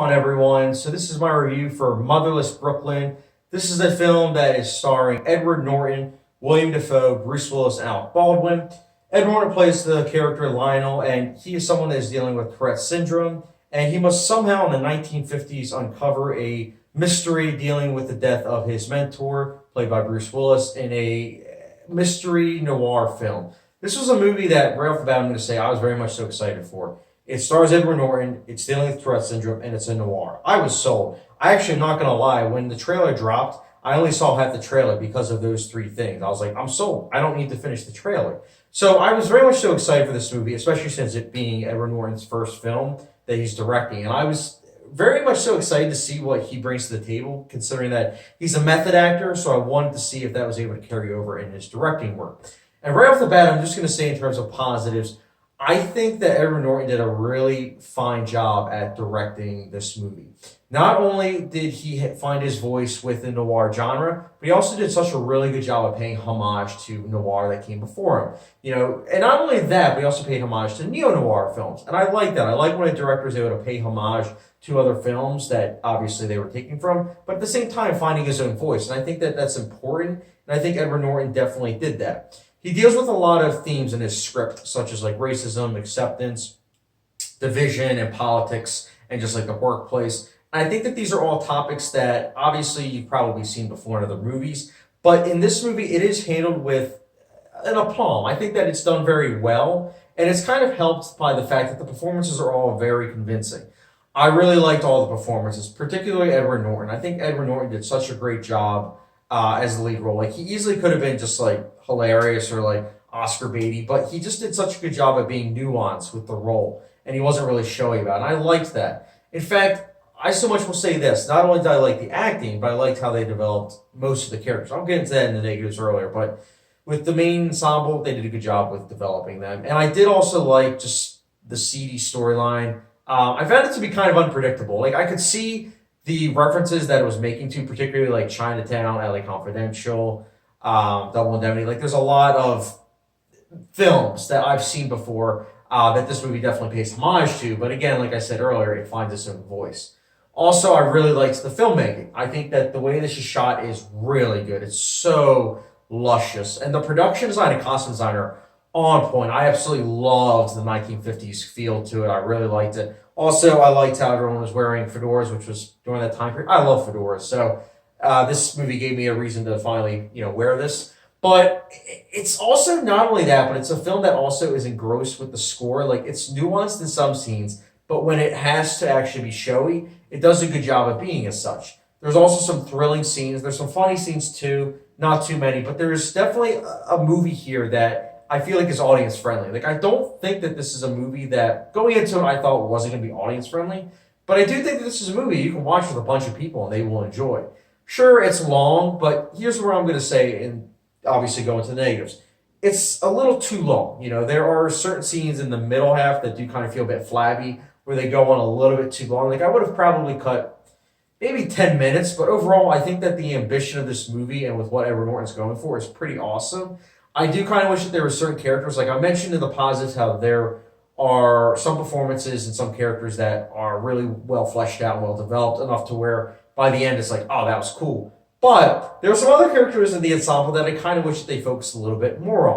on, everyone? So this is my review for Motherless Brooklyn. This is a film that is starring Edward Norton, William Dafoe, Bruce Willis, and Alec Baldwin. Edward Norton plays the character Lionel, and he is someone that is dealing with Tourette syndrome, and he must somehow in the 1950s uncover a mystery dealing with the death of his mentor, played by Bruce Willis, in a mystery noir film. This was a movie that, right off the bat, I'm going to say I was very much so excited for. It stars Edward Norton, it's dealing with Tourette syndrome, and it's a noir. I was sold. I actually am not going to lie, when the trailer dropped, I only saw half the trailer because of those three things. I was like, I'm sold. I don't need to finish the trailer. So I was very much so excited for this movie, especially since it being Edward Norton's first film that he's directing. And I was very much so excited to see what he brings to the table, considering that he's a method actor, so I wanted to see if that was able to carry over in his directing work. And right off the bat, I'm just going to say in terms of positives, I think that Edward Norton did a really fine job at directing this movie. Not only did he find his voice with the noir genre, but he also did such a really good job of paying homage to noir that came before him. And not only that, but he also paid homage to neo-noir films. And I like that. I like when a director is able to pay homage to other films that obviously they were taking from, but at the same time finding his own voice. And I think that that's important, and I think Edward Norton definitely did that. He deals with a lot of themes in his script, such as like racism, acceptance, division, and politics, and just like the workplace. And I think that these are all topics that obviously you've probably seen before in other movies, but in this movie, it is handled with an aplomb. I think that it's done very well, and it's kind of helped by the fact that the performances are all very convincing. I really liked all the performances, particularly Edward Norton. I think Edward Norton did such a great job as the lead role. Like, he easily could have been just like hilarious or like Oscar baity, but he just did such a good job at being nuanced with the role, and he wasn't really showy about it. And I liked that. In fact, I so much will say this: not only did I like the acting, but I liked how they developed most of the characters. I'll get into that in the negatives earlier, but with the main ensemble, they did a good job with developing them. And I did also like just the seedy storyline. I found it to be kind of unpredictable. Like, I could see the references that it was making to, particularly like Chinatown, LA Confidential, Double Indemnity. Like, there's a lot of films that I've seen before that this movie definitely pays homage to. But again, like I said earlier, it finds its own voice. Also, I really liked the filmmaking. I think that the way this is shot is really good. It's so luscious. And the production design and costume design are on point. I absolutely loved the 1950s feel to it. I really liked it. Also, I liked how everyone was wearing fedoras, which was during that time period. I love fedoras. So this movie gave me a reason to finally, wear this. But it's also not only that, but it's a film that also is engrossed with the score. Like, it's nuanced in some scenes, but when it has to actually be showy, it does a good job of being as such. There's also some thrilling scenes. There's some funny scenes too. Not too many, but there's definitely a movie here that I feel like is audience friendly. Like, I don't think that this is a movie that, going into it, I thought wasn't going to be audience friendly. But I do think that this is a movie you can watch with a bunch of people and they will enjoy. Sure, it's long, but here's where I'm going to say, and obviously go into the negatives. It's a little too long. There are certain scenes in the middle half that do kind of feel a bit flabby, where they go on a little bit too long. Like, I would have probably cut maybe 10 minutes, but overall, I think that the ambition of this movie and with what Edward Norton's going for is pretty awesome. I do kind of wish that there were certain characters, like I mentioned in the positives, how there are some performances and some characters that are really well fleshed out and well developed, enough to where by the end it's like, oh, that was cool. But there are some other characters in the ensemble that I kind of wish that they focused a little bit more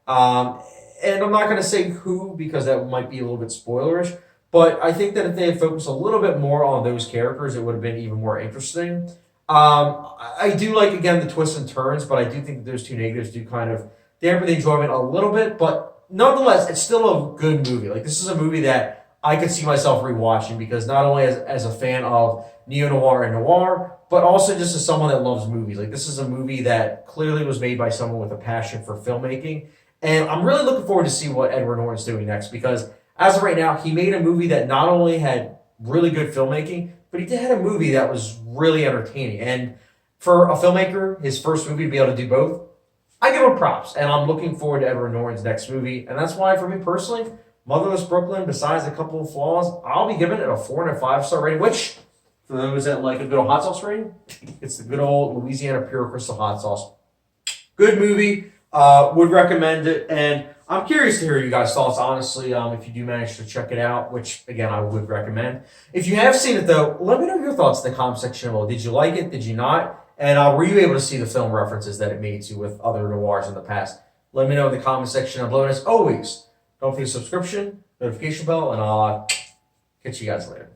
on. And I'm not going to say who, because that might be a little bit spoilerish, but I think that if they had focused a little bit more on those characters, it would have been even more interesting. I do like, again, the twists and turns, but I do think that those two negatives do kind of dampen the enjoyment a little bit. But nonetheless, it's still a good movie. Like, this is a movie that I could see myself rewatching, because not only as a fan of neo-noir and noir, but also just as someone that loves movies. Like, this is a movie that clearly was made by someone with a passion for filmmaking. And I'm really looking forward to see what Edward Norton's doing next, because as of right now, he made a movie that not only had really good filmmaking, but he had a movie that was really entertaining. And for a filmmaker, his first movie, to be able to do both, I give him props. And I'm looking forward to Edward Norton's next movie. And that's why, for me personally, Motherless Brooklyn, besides a couple of flaws, I'll be giving it a 4 and a 5-star rating, which, for those that like a good old hot sauce rating, it's the good old Louisiana Pure Crystal Hot Sauce. Good movie. Would recommend it. And I'm curious to hear you guys' thoughts, honestly, if you do manage to check it out, which, again, I would recommend. If you have seen it, though, let me know your thoughts in the comment section below. Did you like it? Did you not? And were you able to see the film references that it made to with other noirs in the past? Let me know in the comment section below. And as always, don't forget subscription, notification bell, and I'll catch you guys later.